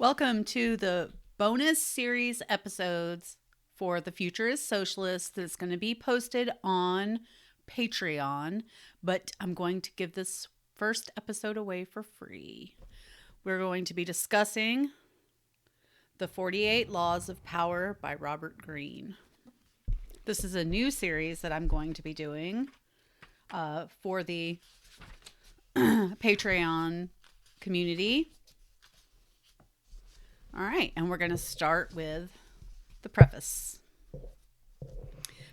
Welcome to the bonus series episodes for The Future is Socialist that's going to be posted on Patreon, but I'm going to give this first episode away for free. We're going to be discussing The 48 Laws of Power by Robert Greene. This is a new series that I'm going to be doing for the Patreon community. All right, and we're going to start with the preface.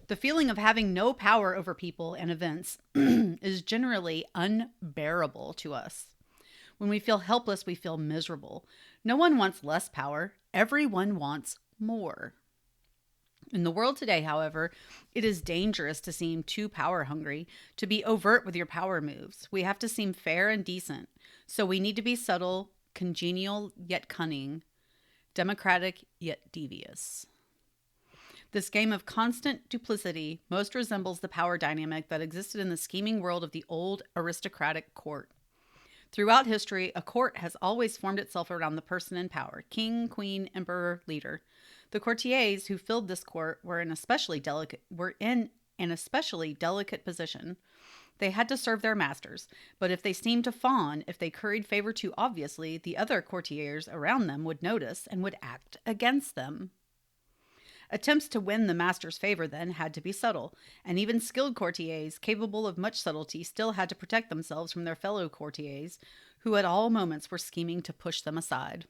The feeling of having no power over people and events is generally unbearable to us. When we feel helpless, we feel miserable. No one wants less power. Everyone wants more. In the world today, however, it is dangerous to seem too power hungry, to be overt with your power moves. We have to seem fair and decent, so we need to be subtle, congenial yet cunning, democratic yet devious. This game of constant duplicity most resembles the power dynamic that existed in the scheming world of the old aristocratic court. Throughout history, a court has always formed itself around the person in power: king, queen, emperor, leader. The courtiers who filled this court were in an especially delicate position. They had to serve their masters, but if they seemed to fawn, if they curried favor too obviously, the other courtiers around them would notice and would act against them. Attempts to win the master's favor then had to be subtle, and even skilled courtiers capable of much subtlety still had to protect themselves from their fellow courtiers, who at all moments were scheming to push them aside.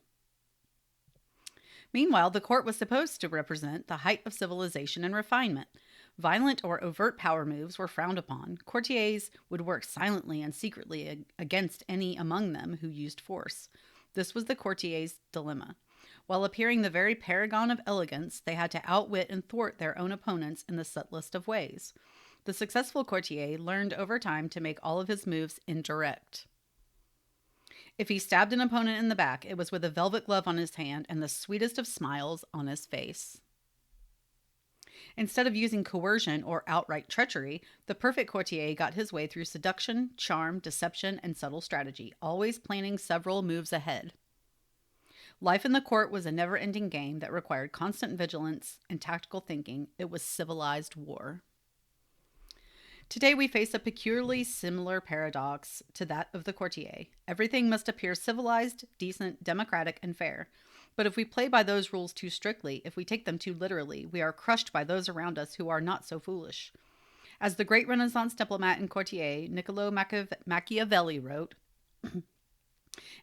Meanwhile, the court was supposed to represent the height of civilization and refinement. Violent or overt power moves were frowned upon. Courtiers would work silently and secretly against any among them who used force. This was the courtier's dilemma. While appearing the very paragon of elegance, they had to outwit and thwart their own opponents in the subtlest of ways. The successful courtier learned over time to make all of his moves indirect. If he stabbed an opponent in the back, it was with a velvet glove on his hand and the sweetest of smiles on his face. Instead of using coercion or outright treachery, the perfect courtier got his way through seduction, charm, deception, and subtle strategy, always planning several moves ahead. Life in the court was a never-ending game that required constant vigilance and tactical thinking. It was civilized war. Today we face a peculiarly similar paradox to that of the courtier. Everything must appear civilized, decent, democratic, and fair. But if we play by those rules too strictly, if we take them too literally, we are crushed by those around us who are not so foolish. As the great Renaissance diplomat and courtier Niccolo Machiavelli wrote,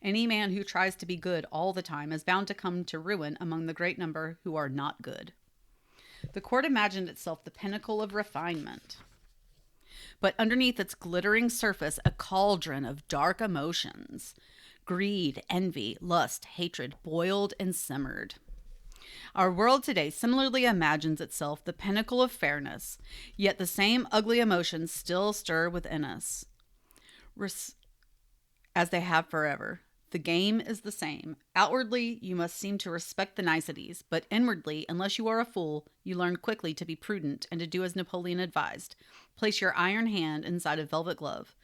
any man who tries to be good all the time is bound to come to ruin among the great number who are not good. The court imagined itself the pinnacle of refinement, but underneath its glittering surface, a cauldron of dark emotions. Greed, envy, lust, hatred boiled and simmered. Our world today similarly imagines itself the pinnacle of fairness, yet the same ugly emotions still stir within us, as they have forever. The game is the same. Outwardly, you must seem to respect the niceties, but inwardly, unless you are a fool, you learn quickly to be prudent and to do as Napoleon advised. Place your iron hand inside a velvet glove.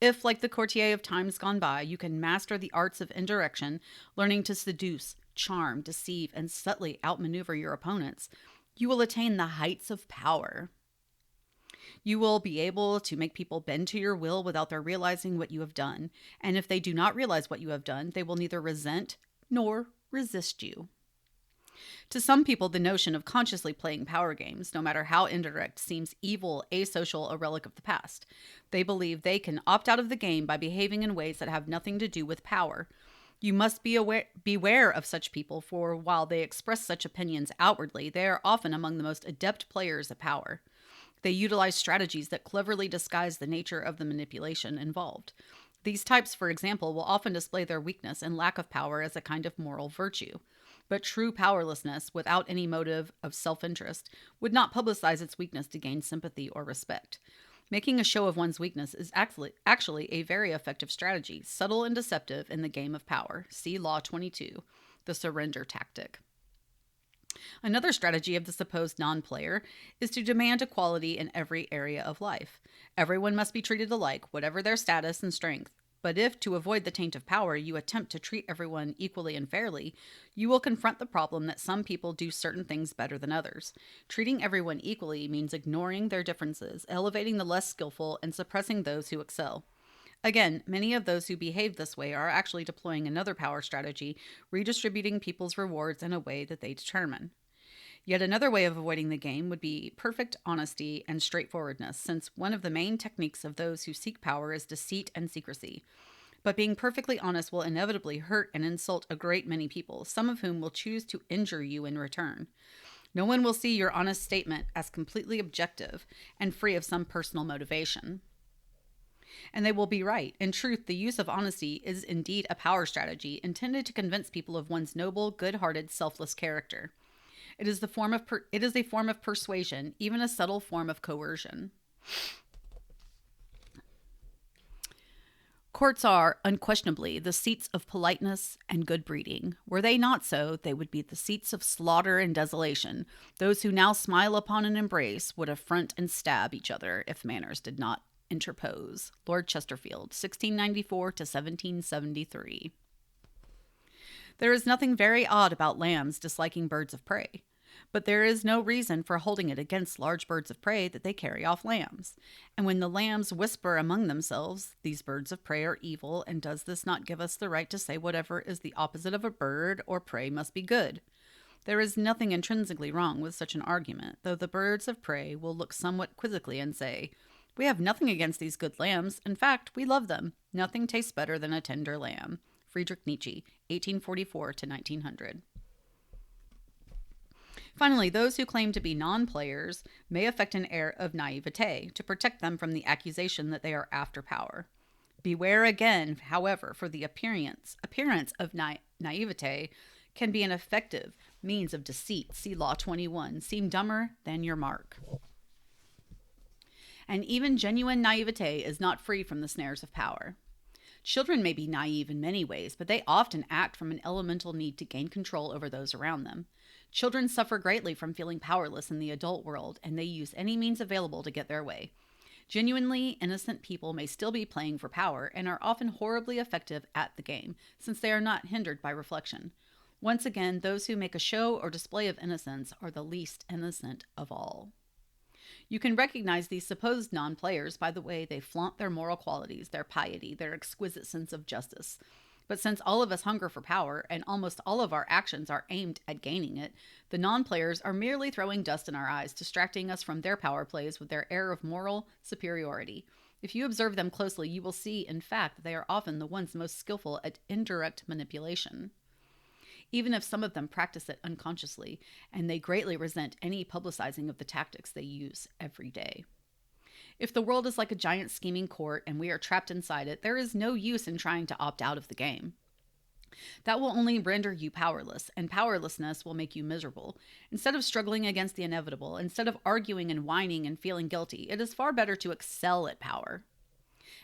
If, like the courtier of times gone by, you can master the arts of indirection, learning to seduce, charm, deceive, and subtly outmaneuver your opponents, you will attain the heights of power. You will be able to make people bend to your will without their realizing what you have done. And if they do not realize what you have done, they will neither resent nor resist you. To some people, the notion of consciously playing power games, no matter how indirect, seems evil, asocial, a relic of the past. They believe they can opt out of the game by behaving in ways that have nothing to do with power. You must beware of such people, for while they express such opinions outwardly, they are often among the most adept players at power. They utilize strategies that cleverly disguise the nature of the manipulation involved. These types, for example, will often display their weakness and lack of power as a kind of moral virtue. But true powerlessness, without any motive of self-interest, would not publicize its weakness to gain sympathy or respect. Making a show of one's weakness is actually a very effective strategy, subtle and deceptive in the game of power. See Law 22, the surrender tactic. Another strategy of the supposed non-player is to demand equality in every area of life. Everyone must be treated alike, whatever their status and strength. But if, to avoid the taint of power, you attempt to treat everyone equally and fairly, you will confront the problem that some people do certain things better than others. Treating everyone equally means ignoring their differences, elevating the less skillful, and suppressing those who excel. Again, many of those who behave this way are actually deploying another power strategy, redistributing people's rewards in a way that they determine. Yet another way of avoiding the game would be perfect honesty and straightforwardness, since one of the main techniques of those who seek power is deceit and secrecy. But being perfectly honest will inevitably hurt and insult a great many people, some of whom will choose to injure you in return. No one will see your honest statement as completely objective and free of some personal motivation. And they will be right. In truth, the use of honesty is indeed a power strategy intended to convince people of one's noble, good-hearted, selfless character. It is a form of persuasion, even a subtle form of coercion. Courts are, unquestionably, the seats of politeness and good breeding. Were they not so, they would be the seats of slaughter and desolation. Those who now smile upon an embrace would affront and stab each other if manners did not interpose. Lord Chesterfield, 1694 to 1773. There is nothing very odd about lambs disliking birds of prey, but there is no reason for holding it against large birds of prey that they carry off lambs. And when the lambs whisper among themselves, "These birds of prey are evil, and does this not give us the right to say whatever is the opposite of a bird or prey must be good?" There is nothing intrinsically wrong with such an argument, though the birds of prey will look somewhat quizzically and say, "We have nothing against these good lambs. In fact, we love them. Nothing tastes better than a tender lamb." Friedrich Nietzsche, 1844 to 1900. Finally, those who claim to be non-players may affect an air of naivete to protect them from the accusation that they are after power. Beware again, however, for the appearance of naivete can be an effective means of deceit. See Law 21. Seem dumber than your mark. And even genuine naivete is not free from the snares of power. Children may be naive in many ways, but they often act from an elemental need to gain control over those around them. Children suffer greatly from feeling powerless in the adult world, and they use any means available to get their way. Genuinely innocent people may still be playing for power and are often horribly effective at the game, since they are not hindered by reflection. Once again, those who make a show or display of innocence are the least innocent of all. You can recognize these supposed non-players by the way they flaunt their moral qualities, their piety, their exquisite sense of justice. But since all of us hunger for power, and almost all of our actions are aimed at gaining it, the non-players are merely throwing dust in our eyes, distracting us from their power plays with their air of moral superiority. If you observe them closely, you will see, in fact, that they are often the ones most skillful at indirect manipulation, even if some of them practice it unconsciously, and they greatly resent any publicizing of the tactics they use every day. If the world is like a giant scheming court and we are trapped inside it, there is no use in trying to opt out of the game. That will only render you powerless, and powerlessness will make you miserable. Instead of struggling against the inevitable, instead of arguing and whining and feeling guilty, it is far better to excel at power.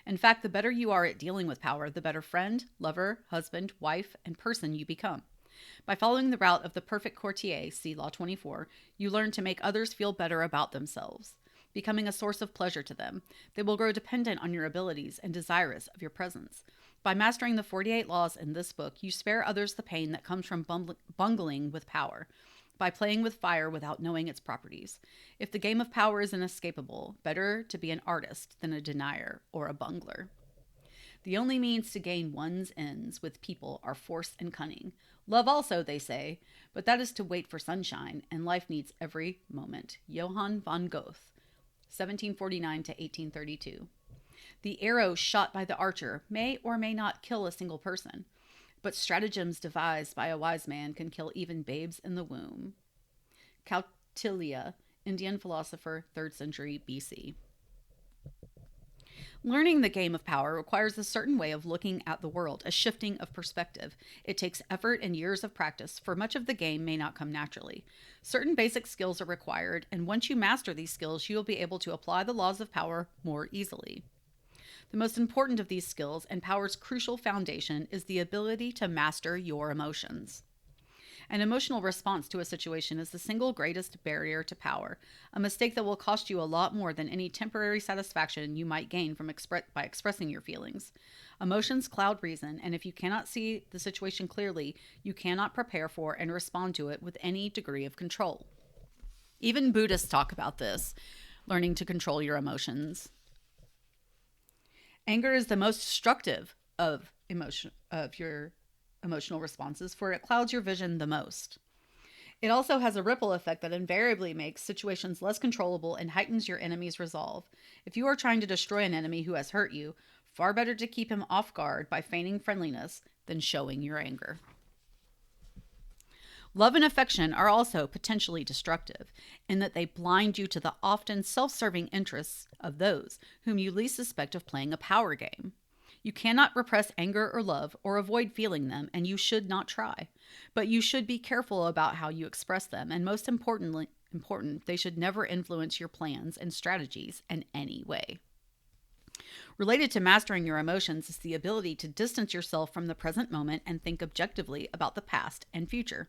In fact, the better you are at dealing with power, the better friend, lover, husband, wife, and person you become. By following the route of the perfect courtier, see Law 24, you learn to make others feel better about themselves, becoming a source of pleasure to them. They will grow dependent on your abilities and desirous of your presence. By mastering the 48 laws in this book, you spare others the pain that comes from bungling with power, by playing with fire without knowing its properties. If the game of power is inescapable, better to be an artist than a denier or a bungler. The only means to gain one's ends with people are force and cunning. Love also, they say, but that is to wait for sunshine, and life needs every moment. Johann von Goethe, 1749 to 1832. The arrow shot by the archer may or may not kill a single person, but stratagems devised by a wise man can kill even babes in the womb. Kautilya, Indian philosopher, 3rd century BC. Learning the game of power requires a certain way of looking at the world, a shifting of perspective. It takes effort and years of practice, for much of the game may not come naturally. Certain basic skills are required, and once you master these skills, you will be able to apply the laws of power more easily. The most important of these skills, and power's crucial foundation, is the ability to master your emotions. An emotional response to a situation is the single greatest barrier to power, a mistake that will cost you a lot more than any temporary satisfaction you might gain from by expressing your feelings. Emotions cloud reason, and if you cannot see the situation clearly, you cannot prepare for and respond to it with any degree of control. Even Buddhists talk about this, learning to control your emotions. Anger is the most destructive of your emotional responses, for it clouds your vision the most. It also has a ripple effect that invariably makes situations less controllable and heightens your enemy's resolve. If you are trying to destroy an enemy who has hurt you, far better to keep him off guard by feigning friendliness than showing your anger. Love and affection are also potentially destructive in that they blind you to the often self-serving interests of those whom you least suspect of playing a power game. You cannot repress anger or love or avoid feeling them, and you should not try. But you should be careful about how you express them, and most important, they should never influence your plans and strategies in any way. Related to mastering your emotions is the ability to distance yourself from the present moment and think objectively about the past and future.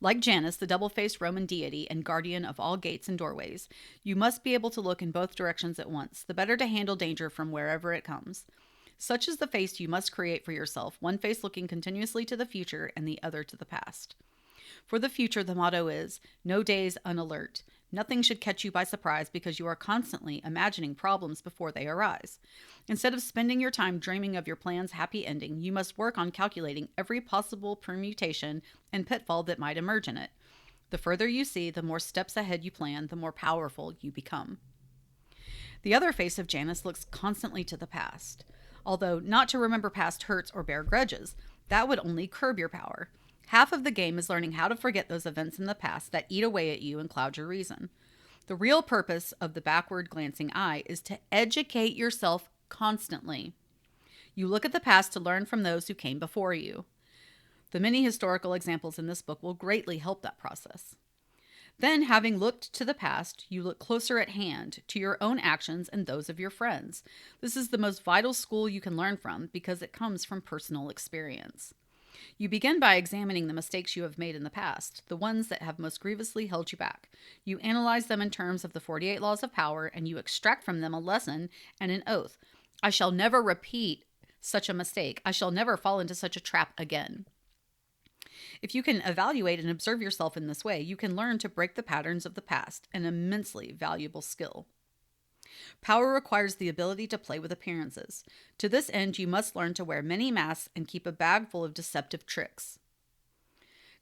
Like Janus, the double-faced Roman deity and guardian of all gates and doorways, you must be able to look in both directions at once, the better to handle danger from wherever it comes. Such is the face you must create for yourself, one face looking continuously to the future and the other to the past. For the future, the motto is, no days unalert. Nothing should catch you by surprise because you are constantly imagining problems before they arise. Instead of spending your time dreaming of your plan's happy ending, you must work on calculating every possible permutation and pitfall that might emerge in it. The further you see, the more steps ahead you plan, the more powerful you become. The other face of Janus looks constantly to the past. Although not to remember past hurts or bear grudges, that would only curb your power. Half of the game is learning how to forget those events in the past that eat away at you and cloud your reason. The real purpose of the backward glancing eye is to educate yourself constantly. You look at the past to learn from those who came before you. The many historical examples in this book will greatly help that process. Then, having looked to the past, you look closer at hand to your own actions and those of your friends. This is the most vital school you can learn from because it comes from personal experience. You begin by examining the mistakes you have made in the past, the ones that have most grievously held you back. You analyze them in terms of the 48 laws of power, and you extract from them a lesson and an oath. I shall never repeat such a mistake. I shall never fall into such a trap again. If you can evaluate and observe yourself in this way, you can learn to break the patterns of the past, an immensely valuable skill. Power requires the ability to play with appearances. To this end, you must learn to wear many masks and keep a bag full of deceptive tricks.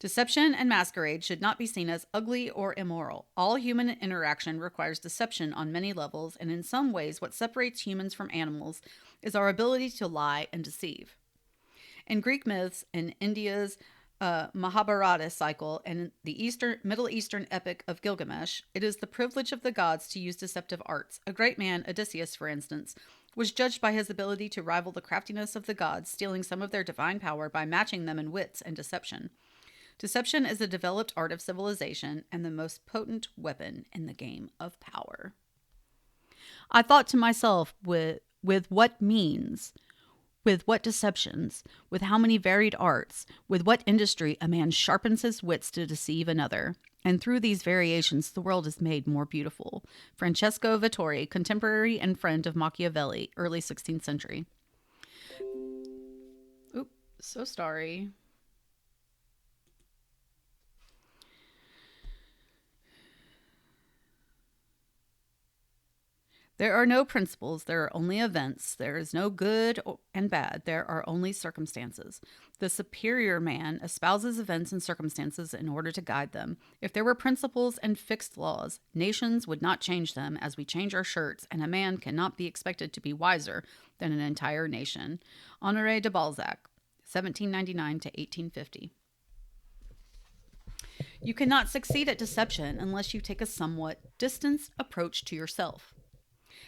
Deception and masquerade should not be seen as ugly or immoral. All human interaction requires deception on many levels, and in some ways, what separates humans from animals is our ability to lie and deceive. In Greek myths, in India's Mahabharata cycle, and the Middle Eastern epic of Gilgamesh, it is the privilege of the gods to use deceptive arts. A great man, Odysseus, for instance, was judged by his ability to rival the craftiness of the gods, stealing some of their divine power by matching them in wits and deception. Deception is a developed art of civilization and the most potent weapon in the game of power. I thought to myself, with what means, with what deceptions, with how many varied arts, with what industry a man sharpens his wits to deceive another. And through these variations, the world is made more beautiful. Francesco Vittori, contemporary and friend of Machiavelli, early 16th century. Oops, so sorry. There are no principles, there are only events. There is no good and bad, there are only circumstances. The superior man espouses events and circumstances in order to guide them. If there were principles and fixed laws, nations would not change them as we change our shirts, and a man cannot be expected to be wiser than an entire nation. Honoré de Balzac, 1799 to 1850. You cannot succeed at deception unless you take a somewhat distanced approach to yourself.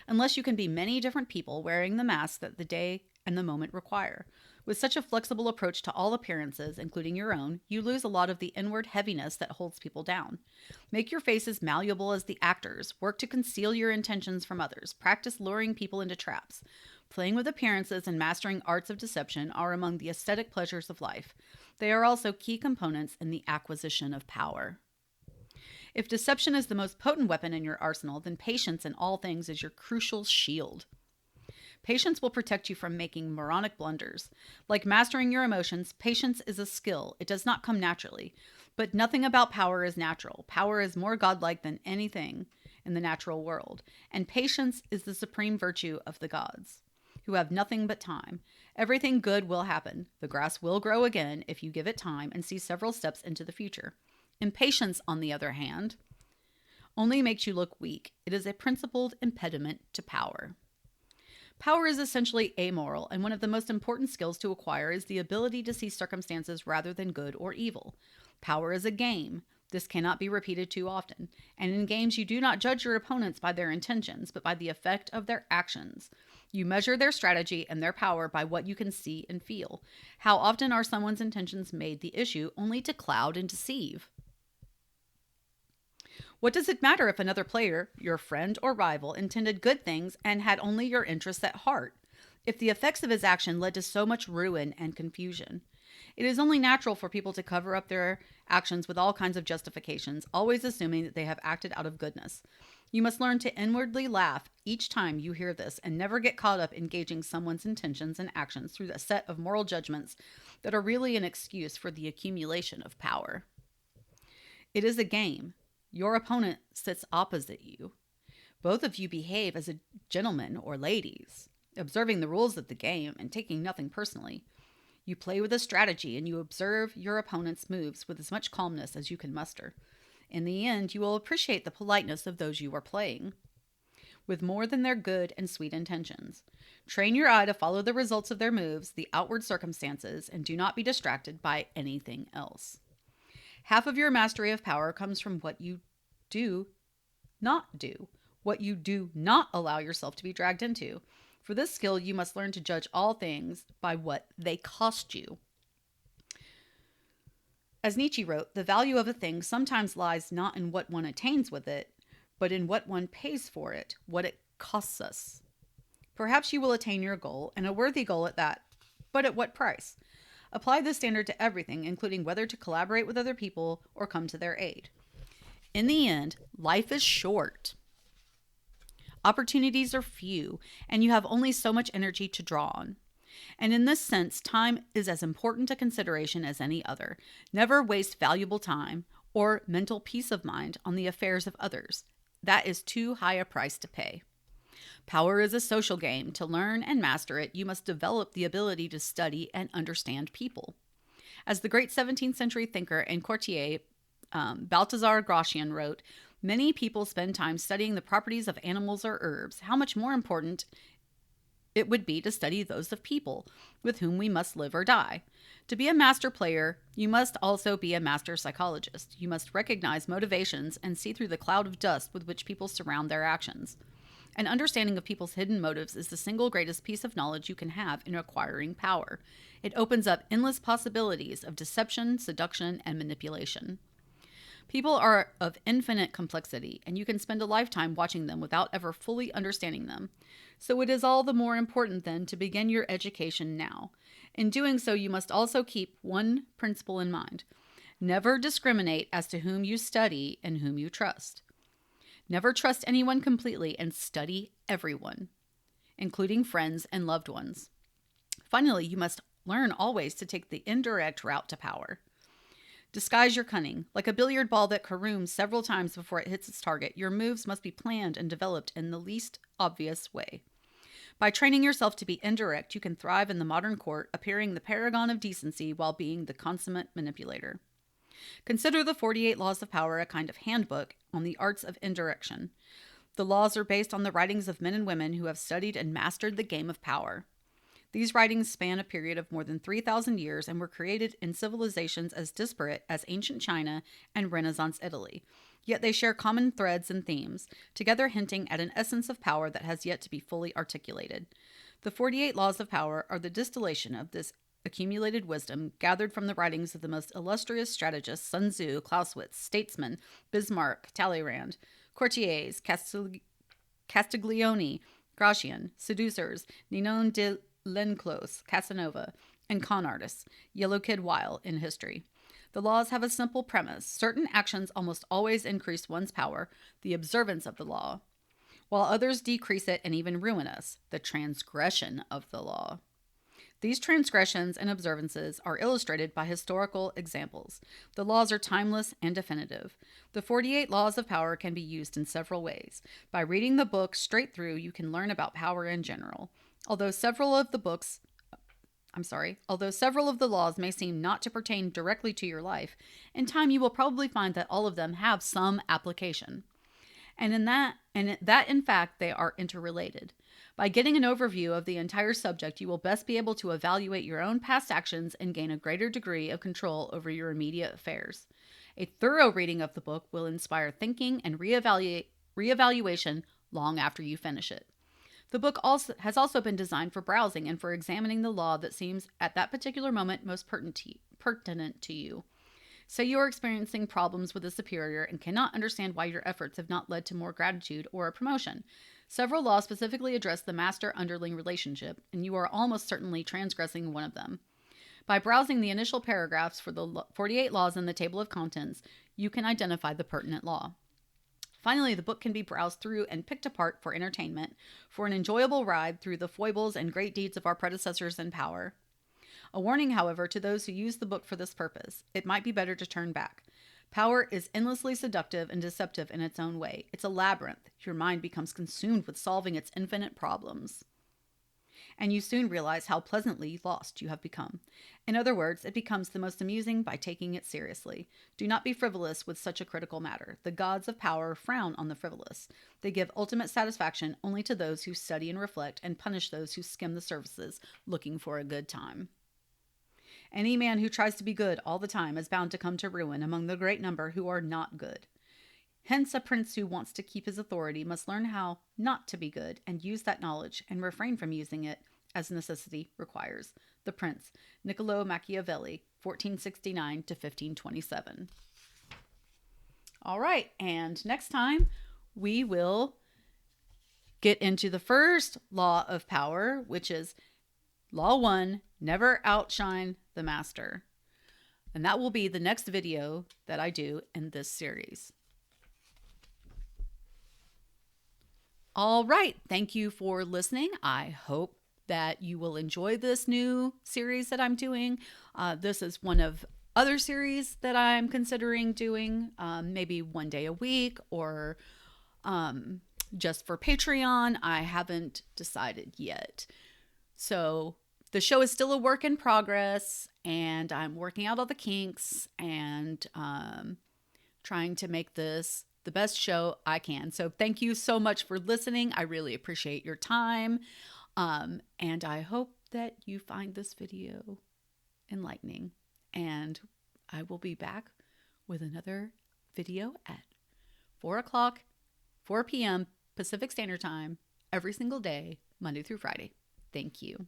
Unless you can be many different people wearing the mask that the day and the moment require. With such a flexible approach to all appearances, including your own, you lose a lot of the inward heaviness that holds people down. Make your face as malleable as the actors. Work to conceal your intentions from others. Practice luring people into traps. Playing with appearances and mastering arts of deception are among the aesthetic pleasures of life. They are also key components in the acquisition of power. If deception is the most potent weapon in your arsenal, then patience in all things is your crucial shield. Patience will protect you from making moronic blunders. Like mastering your emotions, patience is a skill. It does not come naturally. But nothing about power is natural. Power is more godlike than anything in the natural world. And patience is the supreme virtue of the gods, who have nothing but time. Everything good will happen. The grass will grow again if you give it time and see several steps into the future. Impatience, on the other hand, only makes you look weak. It is a principled impediment to power. Power is essentially amoral, and one of the most important skills to acquire is the ability to see circumstances rather than good or evil. Power is a game. This cannot be repeated too often. And in games, you do not judge your opponents by their intentions, but by the effect of their actions. You measure their strategy and their power by what you can see and feel. How often are someone's intentions made the issue only to cloud and deceive? What does it matter if another player, your friend or rival, intended good things and had only your interests at heart, if the effects of his action led to so much ruin and confusion? It is only natural for people to cover up their actions with all kinds of justifications, always assuming that they have acted out of goodness. You must learn to inwardly laugh each time you hear this and never get caught up in gauging someone's intentions and actions through a set of moral judgments that are really an excuse for the accumulation of power. It is a game. Your opponent sits opposite you. Both of you behave as a gentleman or ladies, observing the rules of the game and taking nothing personally. You play with a strategy and you observe your opponent's moves with as much calmness as you can muster. In the end, you will appreciate the politeness of those you are playing, with more than their good and sweet intentions. Train your eye to follow the results of their moves, the outward circumstances, and do not be distracted by anything else. Half of your mastery of power comes from what you do not do, what you do not allow yourself to be dragged into. For this skill, you must learn to judge all things by what they cost you. As Nietzsche wrote, the value of a thing sometimes lies not in what one attains with it, but in what one pays for it, what it costs us. Perhaps you will attain your goal, and a worthy goal at that, but at what price? Apply this standard to everything, including whether to collaborate with other people or come to their aid. In the end, life is short. Opportunities are few, and you have only so much energy to draw on. And in this sense, time is as important a consideration as any other. Never waste valuable time or mental peace of mind on the affairs of others. That is too high a price to pay. Power is a social game. To learn and master it, you must develop the ability to study and understand people. As the great 17th century thinker and courtier Balthazar Gracian wrote, many people spend time studying the properties of animals or herbs. How much more important it would be to study those of people with whom we must live or die. To be a master player, you must also be a master psychologist. You must recognize motivations and see through the cloud of dust with which people surround their actions. An understanding of people's hidden motives is the single greatest piece of knowledge you can have in acquiring power. It opens up endless possibilities of deception, seduction, and manipulation. People are of infinite complexity, and you can spend a lifetime watching them without ever fully understanding them. So it is all the more important, then, to begin your education now. In doing so, you must also keep one principle in mind. Never discriminate as to whom you study and whom you trust. Never trust anyone completely and study everyone, including friends and loved ones. Finally, you must learn always to take the indirect route to power. Disguise your cunning. Like a billiard ball that caroms several times before it hits its target, your moves must be planned and developed in the least obvious way. By training yourself to be indirect, you can thrive in the modern court, appearing the paragon of decency while being the consummate manipulator. Consider the 48 Laws of Power a kind of handbook on the arts of indirection. The laws are based on the writings of men and women who have studied and mastered the game of power. These writings span a period of more than 3,000 years and were created in civilizations as disparate as ancient China and Renaissance Italy. Yet they share common threads and themes, together hinting at an essence of power that has yet to be fully articulated. The 48 Laws of Power are the distillation of this accumulated wisdom gathered from the writings of the most illustrious strategists Sun Tzu, Clausewitz, statesmen Bismarck, Talleyrand, courtiers Castiglione, Gracian, seducers Ninon de L'Enclos, Casanova, and con artists, Yellow Kid Weil in history. The laws have a simple premise. Certain actions almost always increase one's power, the observance of the law, while others decrease it and even ruin us, the transgression of the law. These transgressions and observances are illustrated by historical examples. The laws are timeless and definitive. The 48 laws of power can be used in several ways. By reading the book straight through, you can learn about power in general. Although several of the laws may seem not to pertain directly to your life, in time you will probably find that all of them have some application. And in fact they are interrelated. By getting an overview of the entire subject, you will best be able to evaluate your own past actions and gain a greater degree of control over your immediate affairs. A thorough reading of the book will inspire thinking and reevaluation long after you finish it. The book has also been designed for browsing and for examining the law that seems at that particular moment most pertinent to you. Say you are experiencing problems with a superior and cannot understand why your efforts have not led to more gratitude or a promotion. Several laws specifically address the master-underling relationship, and you are almost certainly transgressing one of them. By browsing the initial paragraphs for the 48 laws in the table of contents, you can identify the pertinent law. Finally, the book can be browsed through and picked apart for entertainment, for an enjoyable ride through the foibles and great deeds of our predecessors in power. A warning, however, to those who use the book for this purpose: it might be better to turn back. Power is endlessly seductive and deceptive in its own way. It's a labyrinth. Your mind becomes consumed with solving its infinite problems, and you soon realize how pleasantly lost you have become. In other words, it becomes the most amusing by taking it seriously. Do not be frivolous with such a critical matter. The gods of power frown on the frivolous. They give ultimate satisfaction only to those who study and reflect, and punish those who skim the surfaces looking for a good time. Any man who tries to be good all the time is bound to come to ruin among the great number who are not good. Hence, a prince who wants to keep his authority must learn how not to be good and use that knowledge, and refrain from using it as necessity requires. The Prince, Niccolo Machiavelli, 1469 to 1527. All right, and next time we will get into the first law of power, which is Law 1, never outshine the master. And that will be the next video that I do in this series. All right, thank you for listening. I hope that you will enjoy this new series that I'm doing. This is one of other series that I'm considering doing, maybe one day a week, or just for Patreon. I haven't decided yet. So the show is still a work in progress, and I'm working out all the kinks and trying to make this the best show I can. So thank you so much for listening. I really appreciate your time. And I hope that you find this video enlightening. And I will be back with another video at 4 p.m. Pacific Standard Time every single day, Monday through Friday. Thank you.